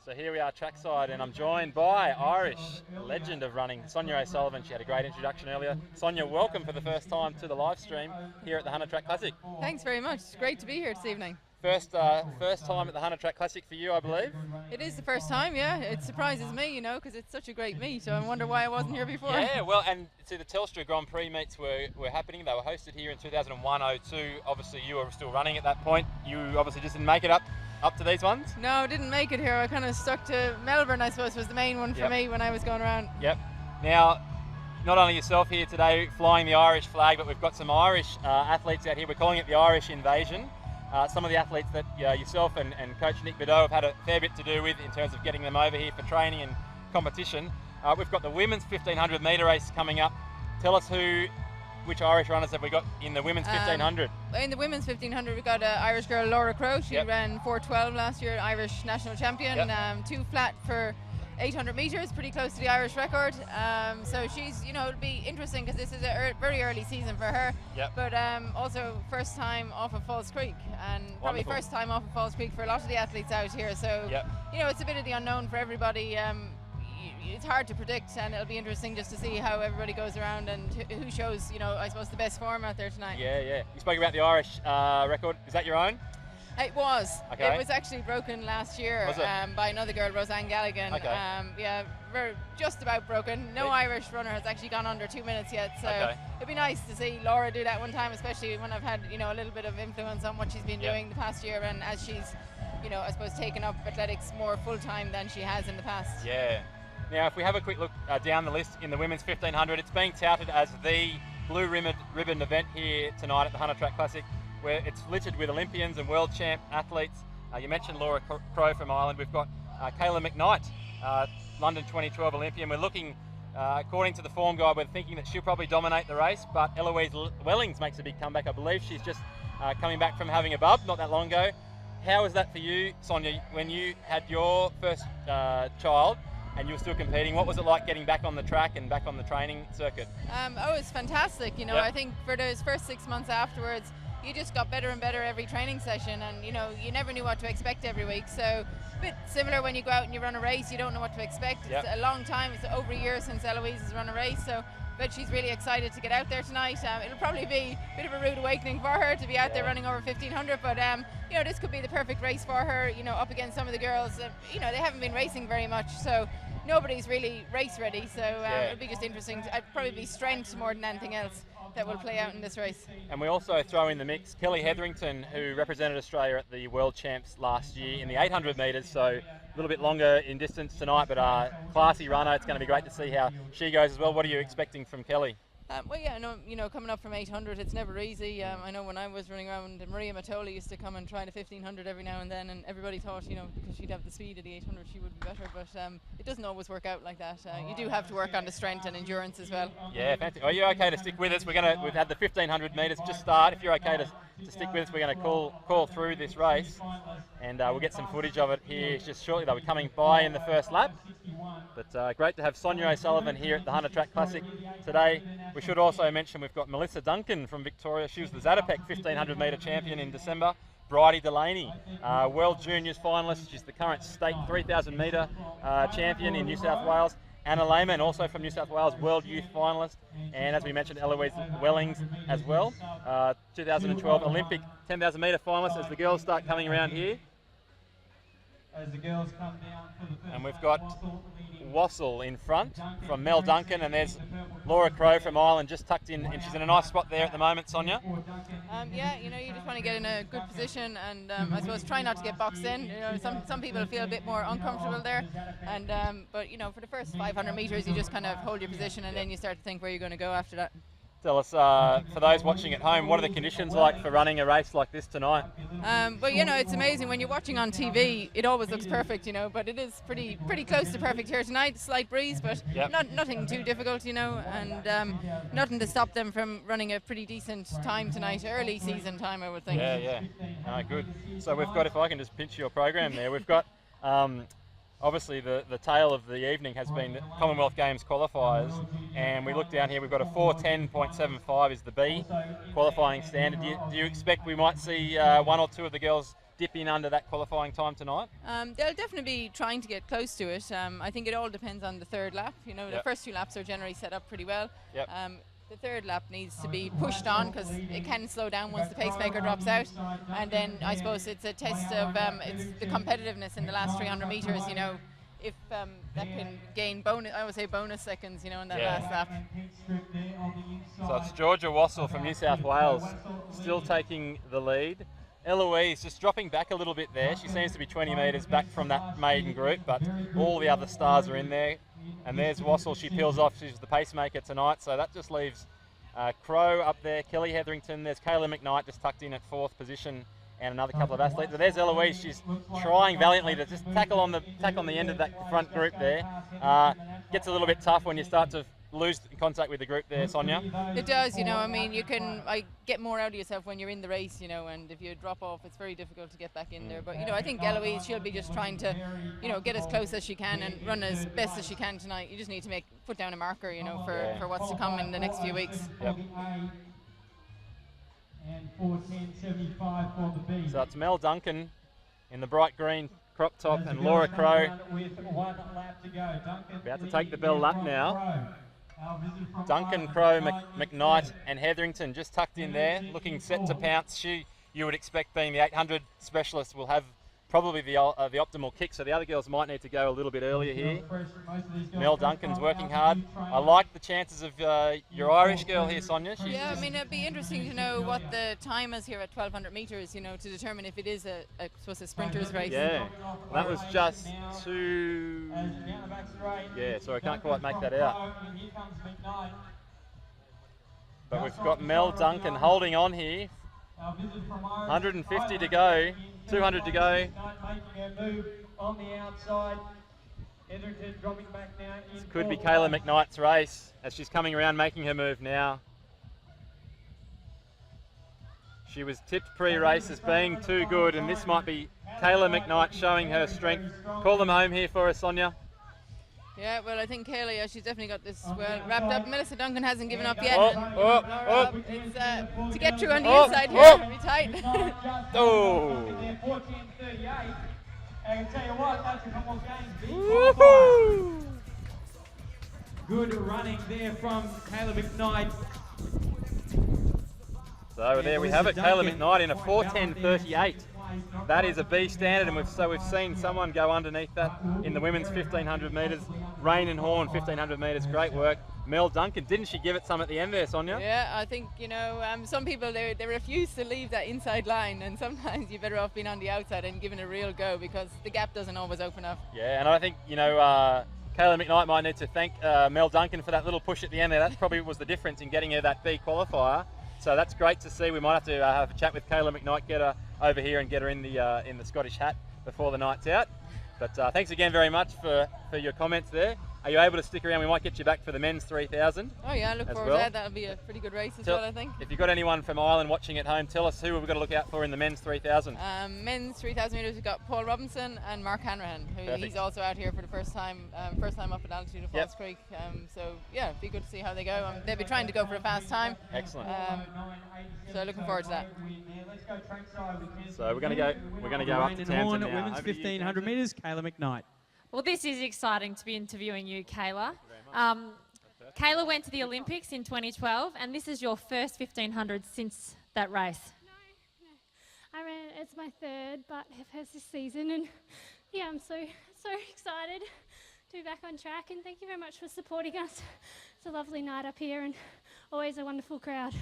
So here we are trackside, and I'm joined by Irish legend of running, Sonia O'Sullivan. She had a great introduction earlier. Sonia, welcome for the first time to the live stream here at the 100 Track Classic. Thanks very much. It's great to be here this evening. First time at the 100 Track Classic for you, I believe. It is the first time, yeah. It surprises me, because it's such a great meet. So I wonder why I wasn't here before. Yeah, well, and see, the Telstra Grand Prix meets were happening. They were hosted here in 2001-02. Obviously, you were still running at that point. You obviously just didn't make it up to these ones? No, I didn't make it here. I kind of stuck to Melbourne, I suppose, was the main one for me when I was going around. Yep. Now, not only yourself here today flying the Irish flag, but we've got some Irish athletes out here. We're calling it the Irish Invasion. Some of the athletes that yourself and Coach Nick Bideau have had a fair bit to do with in terms of getting them over here for training and competition. We've got the women's 1500 metre race coming up. Tell us which Irish runners have we got in the women's 1500? In the women's 1500, we've got Irish girl Laura Crowe. She ran 4:12 last year, Irish national champion. 2 flat for 800 metres, pretty close to the Irish record. So she's, it'll be interesting because this is a very early season for her. But also first time off of Falls Creek, and probably first time off of Falls Creek for a lot of the athletes out here. So, it's a bit of the unknown for everybody. It's hard to predict, and it'll be interesting just to see how everybody goes around and who shows, I suppose, the best form out there tonight. Yeah. You spoke about the Irish record. Is that your own? It was. Okay. It was actually broken last year by another girl, Roseanne Galligan. Okay. We're just about broken. No Irish runner has actually gone under 2 minutes yet, so it'd be nice to see Laura do that one time, especially when I've had, a little bit of influence on what she's been doing the past year, and as she's, I suppose, taken up athletics more full-time than she has in the past. Yeah. Now, if we have a quick look down the list in the women's 1500, it's being touted as the blue ribbon event here tonight at the 100 Track Classic, where it's littered with Olympians and world champ athletes. You mentioned Laura Crowe from Ireland. We've got Kayla Mcknight, London 2012 Olympian. We're looking, according to the form guide, we're thinking that she'll probably dominate the race, but Eloise Wellings makes a big comeback. I believe she's just coming back from having a bub not that long ago. How was that for you, Sonia, when you had your first child and you were still competing? What was it like getting back on the track and back on the training circuit? It was fantastic. I think for those first 6 months afterwards, you just got better and better every training session, and you never knew what to expect every week. So a bit similar when you go out and you run a race, you don't know what to expect. It's a long time. It's over a year since Eloise has run a race, so but she's really excited to get out there tonight. It'll probably be a bit of a rude awakening for her to be out there running over 1500, but this could be the perfect race for her, up against some of the girls. They haven't been racing very much, so nobody's really race ready, so it'll be just interesting. I'd probably be strength more than anything else that will play out in this race. And we also throw in the mix Kelly Hetherington, who represented Australia at the World Champs last year in the 800 metres, so a little bit longer in distance tonight, but classy runner. It's going to be great to see how she goes as well. What are you expecting from Kelly? Coming up from 800, it's never easy. I know when I was running around, Maria Matoli used to come and try the 1500 every now and then, and everybody thought, because she'd have the speed of the 800, she would be better, but it doesn't always work out like that. You do have to work on the strength and endurance as well. Yeah, fantastic. Are you okay to stick with us? We've had the 1500 metres just start. If you're okay to stick with us, we're going to call through this race, and we'll get some footage of it here just shortly. They'll be coming by in the first lap. But great to have Sonia O'Sullivan here at the 100 Track Classic today. We should also mention we've got Melissa Duncan from Victoria. She was the Zatopek 1500 metre champion in December. Bridie Delaney, World Juniors finalist. She's the current state 3000 metre champion in New South Wales. Anna Lehman, also from New South Wales, World Youth finalist. And as we mentioned, Eloise Wellings as well. 2012 Olympic 10,000 metre finalist as the girls start coming around here. And we've got Wassell in front from Mel Duncan, and there's Laura Crowe from Ireland just tucked in, and she's in a nice spot there at the moment, Sonia. You just want to get in a good position, and I suppose try not to get boxed in. Some people feel a bit more uncomfortable there, and but for the first 500 metres, you just kind of hold your position, and then you start to think where you're going to go after that. Tell us, for those watching at home, what are the conditions like for running a race like this tonight? It's amazing. When you're watching on TV, it always looks perfect, but it is pretty close to perfect here tonight. Slight breeze, but nothing too difficult, and nothing to stop them from running a pretty decent time tonight, early season time, I would think. Yeah. Good. So we've got, if I can just pinch your program there, we've got obviously the tale of the evening has been Commonwealth Games qualifiers, and we look down here, we've got a 4:10.75 is the B qualifying standard. Do you expect we might see one or two of the girls dip in under that qualifying time tonight? They'll definitely be trying to get close to it. I think it all depends on the third lap. You know, the first 2 laps are generally set up pretty well. Yep. The third lap needs to be pushed on because it can slow down once the pacemaker drops out. And then I suppose it's a test of it's the competitiveness in the last 300 metres, you know, if that can gain bonus, I would say bonus seconds, you know, in that last lap. So it's Georgia Wassell from New South Wales still taking the lead. Eloise just dropping back a little bit there. She seems to be 20 metres back from that maiden group, but all the other stars are in there. And there's Wassell, she peels off, she's the pacemaker tonight, so that just leaves Crow up there, Kelly Hetherington, there's Kayla Mcknight just tucked in at 4th position, and another couple of athletes. But there's Eloise, she's trying valiantly to just tackle on the end of that front group there. Gets a little bit tough when you start to lose contact with the group there, Sonia. It does, you know, I mean, you can get more out of yourself when you're in the race, you know, and if you drop off, it's very difficult to get back in there. But, you know, I think Eloise, she'll be just trying to, you know, get as close as she can and run as best as she can tonight. You just need to put down a marker, you know, for what's to come in the next few weeks. Yep. So it's Mel Duncan in the bright green crop top and Laura Crow about to take the bell lap now. Duncan, Crow, McKnight and Hetherington just tucked in there, looking set to pounce. You would expect, being the 800 specialist, will have probably the optimal kick, so the other girls might need to go a little bit earlier here. Mel Duncan's working hard. I like the chances of your Irish girl here, Sonia. I mean, it'd be interesting to know what the time is here at 1,200 metres, you know, to determine if it is a sprinter's race. Yeah, that was just too... Yeah, sorry, I can't quite make that out. But we've got Mel Duncan holding on here. 150 to go, 200 to go. This could be Kayla Mcknight's race as she's coming around making her move now. She was tipped pre-race as being too good, and this might be Kayla Mcknight showing her strength. Call them home here for us, Sonia. Yeah, well, I think Kayla, she's definitely got this well wrapped up. Melissa Duncan hasn't given up yet. It's to get through on the inside here, it'll be tight. I can tell you what, that's a couple of games. Good running there from Kayla Mcknight. So there we have it, Kayla Mcknight in a 4:10.38. That is a B standard, and we've seen someone go underneath that in the women's 1,500 metres. Rain and Horn, 1,500 metres, great work. Mel Duncan, didn't she give it some at the end there, Sonia? Yeah, I think, you know, some people, they refuse to leave that inside line, and sometimes you're better off being on the outside and giving it a real go because the gap doesn't always open up. Yeah, and I think, you know, Kayla Mcknight might need to thank Mel Duncan for that little push at the end there. That probably was the difference in getting her that B qualifier. So that's great to see. We might have to have a chat with Kayla Mcknight, get her over here and get her in the Scottish hat before the night's out. But thanks again very much for your comments there. Are you able to stick around? We might get you back for the men's 3,000. Oh yeah, I look forward to that. That'll be a pretty good race as well, I think. If you've got anyone from Ireland watching at home, tell us who we've got to look out for in the men's 3,000. Men's 3,000 metres, we've got Paul Robinson and Mark Hanrahan, he's also out here for the first time up at altitude of Falls Creek. So yeah, it'd be good to see how they go. They'll be trying to go for a fast time. Excellent. So looking forward to that. So we're going to go up to Tamsin now. Women's 1,500 metres, Kayla Mcknight. Well, this is exciting to be interviewing you, Kayla. Kayla went to the Olympics in 2012, and this is your first 1,500 since that race. No. It's my third, but first this season, and yeah, I'm so excited to be back on track, and thank you very much for supporting us. It's a lovely night up here, and always a wonderful crowd.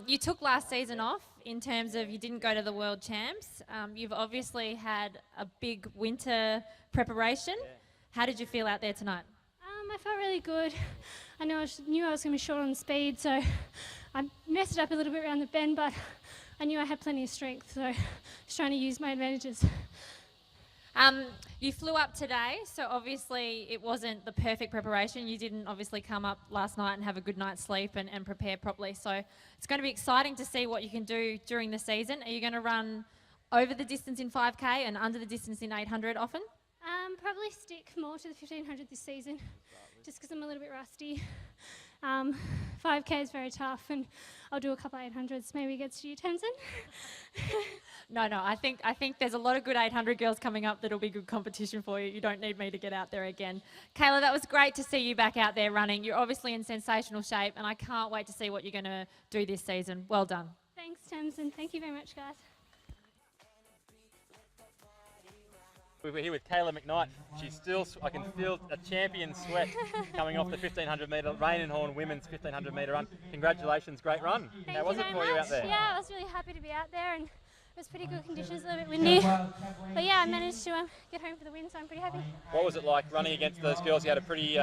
You took last season off in terms of you didn't go to the World Champs. You've obviously had a big winter preparation. Yeah. How did you feel out there tonight? I felt really good. I knew I was going to be short on speed, so I messed it up a little bit around the bend, but I knew I had plenty of strength, so I was trying to use my advantages. You flew up today, so obviously it wasn't the perfect preparation. You didn't obviously come up last night and have a good night's sleep and prepare properly. So it's going to be exciting to see what you can do during the season. Are you going to run over the distance in 5K and under the distance in 800 often? Probably stick more to the 1,500 this season, just because I'm a little bit rusty. 5K is very tough, and I'll do a couple 800s. Maybe against you, Tamsin. No, I think there's a lot of good 800 girls coming up that'll be good competition for you. You don't need me to get out there again. Kayla, that was great to see you back out there running. You're obviously in sensational shape, and I can't wait to see what you're going to do this season. Well done. Thanks, Tamsin. Thank you very much, guys. We're here with Kayla Mcknight. She's still, I can feel a champion sweat coming off the 1500 metre Rain and Horn women's 1500 metre run. Congratulations, great run. Thank How was you it very for you much. out there? Yeah, I was really happy to be out there, and it was pretty good conditions, a little bit windy. But yeah, I managed to get home for the win, so I'm pretty happy. What was it like running against those girls? You had a pretty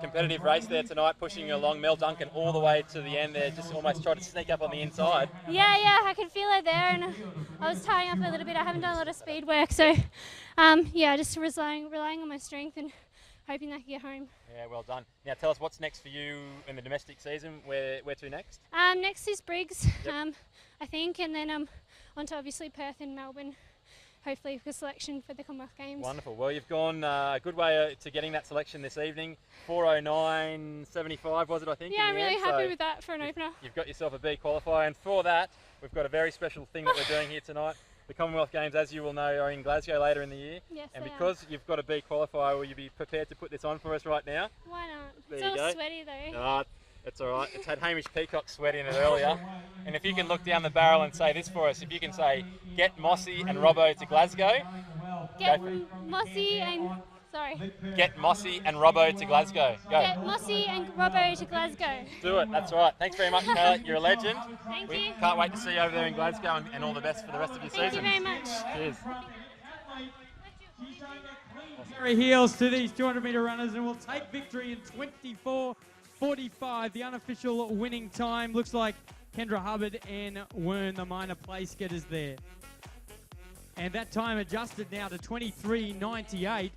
competitive race there tonight, pushing along Mel Duncan all the way to the end there, just almost tried to sneak up on the inside. Yeah, I could feel it there, and I was tying up a little bit. I haven't done a lot of speed work, so yeah, just relying on my strength and hoping I can get home. Yeah, well done. Now tell us what's next for you in the domestic season. Where to next? Next is Briggs, Yep. I think, and then on to obviously Perth and Melbourne, hopefully for selection for the Commonwealth Games. Wonderful. Well, you've gone a good way to getting that selection this evening. 4:09.75 was it, I think? Yeah, in I'm the really end? happy So with that for an opener. You've got yourself a B qualifier, and for that, we've got a very special thing that we're doing here tonight. The Commonwealth Games, as you will know, are in Glasgow later in the year. Yes, and they are. because you've got a B qualifier, will you be prepared to put this on for us right now? Why not? There It's you all go. sweaty though. No, it's all right. It's had Hamish Peacock sweat in it earlier. And if you can look down the barrel and say this for us, if you can say, get Mossy and Robbo to Glasgow. Get Go for it. Mossy and sorry. Get Mossy and Robbo to Glasgow. Go. Get Mossy and Robbo to Glasgow. Do it. That's right. Thanks very much, Kayla. You're a legend. Thank We you. can't wait to see you over there in Glasgow, and all the best for the rest of your Thank season. you very much. Cheers. Very heels to these 200 metre runners, and will take victory in 24:45. The unofficial winning time looks like Kendra Hubbard and Wern, the minor place getters there. And that time adjusted now to 23:98.